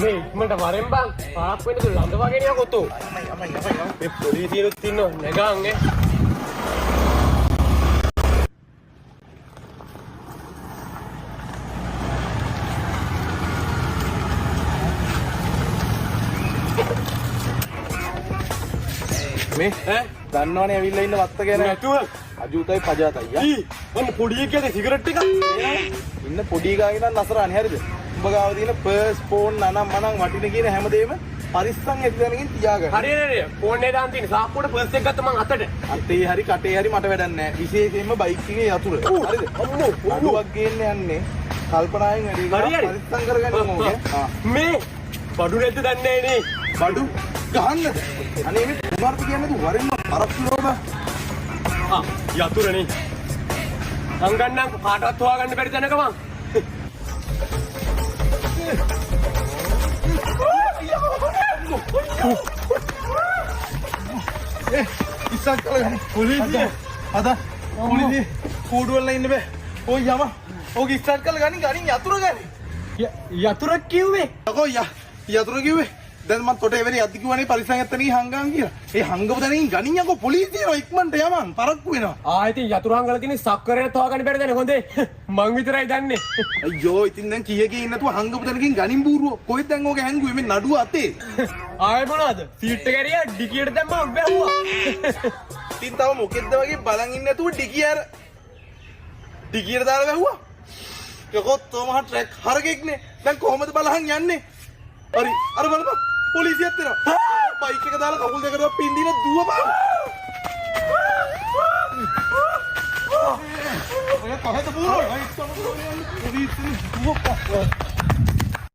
මේ ඉක්මනට වරෙන් බං. පාක් වෙන්න දු ළඟ වගේ නිය කොතෝ. මේ පොලිසියලුත් ඉන්නව නැගාන් ඈ. මේ දන්නවනේ ඇවිල්ලා ඉන්න වත්ත ගැන නැතුව අජූතයි පජාතයි යා ඔන්න පොඩි එකේ සිගරට් එක ඉන්න පොඩි ගාගෙන නසරානේ හරිද උඹ ගාව තියෙන පර්ස් ෆෝන් නනම් මනම් වටින කියන හැමදේම පරිස්සම් එක්කගෙනකින් තියාගන්න හරියනේ ෆෝන් එක දාන් තියෙන සාක්කුවට පර්ස් එක ගත්ත මං අතට අතේ හරි කටේ හරි මට වැඩක් නැහැ විශේෂයෙන්ම බයික් එකේ යතුරු හරිද අම්මෝ අඩුවක් ගේන්න යන්නේ කල්පනායෙන් වැඩි කරලා පරිස්සම් කරගන්න ඕනේ මේ බඩු නැද්ද දන්නේ නේ බඩු ගහන්නද අනේ මේ කුමාරට කියන්නේ තු වරෙන්ම පරක්කුලෝම යතුරුනේ අංගන්නම් කාටවත් හොයාගන්න බැරි තැනක මං ඉස්සක් කලගනි පොලිසිය අද පොලිසිය කූඩුවල ඉන්න බෑ ඔය යම ඔක ඉස්සක් කලගනි ගනින් යතුරු ගනි යතුරක් කිව්වේ අකෝ යතුරු කිව්වේ දැන් මම තොට එවැනි යද්දි කිව්වනේ පරිස්සම් ඇත්තනේ හංගාන් කියලා. ඒ හංගව දැනින් ගණින් යකෝ පොලිසියව ඉක්මනට යමන් පරක්කු වෙනවා. ඉතින් යතුරු හංගලා තියෙන සක්කරේට හොයාගන්න බැරිද නේ හොඳේ. මං විතරයි දන්නේ. අයියෝ ඉතින් දැන් කීයකින් ඉන්නතුව හංගව දැනකින් ගණින් බූරුව. කොහෙද දැන් ඕක හැංගුවේ මේ නඩුව අතේ. ආයෙ මොනවද? සීට් එක ඇරියා ඩිකියට දැම්මම වැහුවා. ඉතින් තව මොකෙද්ද වගේ බලන් ඉන්න නැතුව ඩිකියට දාලා වැහුවා. යකෝ තෝමහ ට්‍රැක් හරගෙක්නේ. දැන් කොහොමද බලහන් යන්නේ? හරි අර බලපන් පොලිසියත් එනවා. බයික් එක දාලා කකුල් දෙකට පින්දිලා දුවපන්. ඔය කොහෙද පුරෝ? පොලිසිය දුවපන්.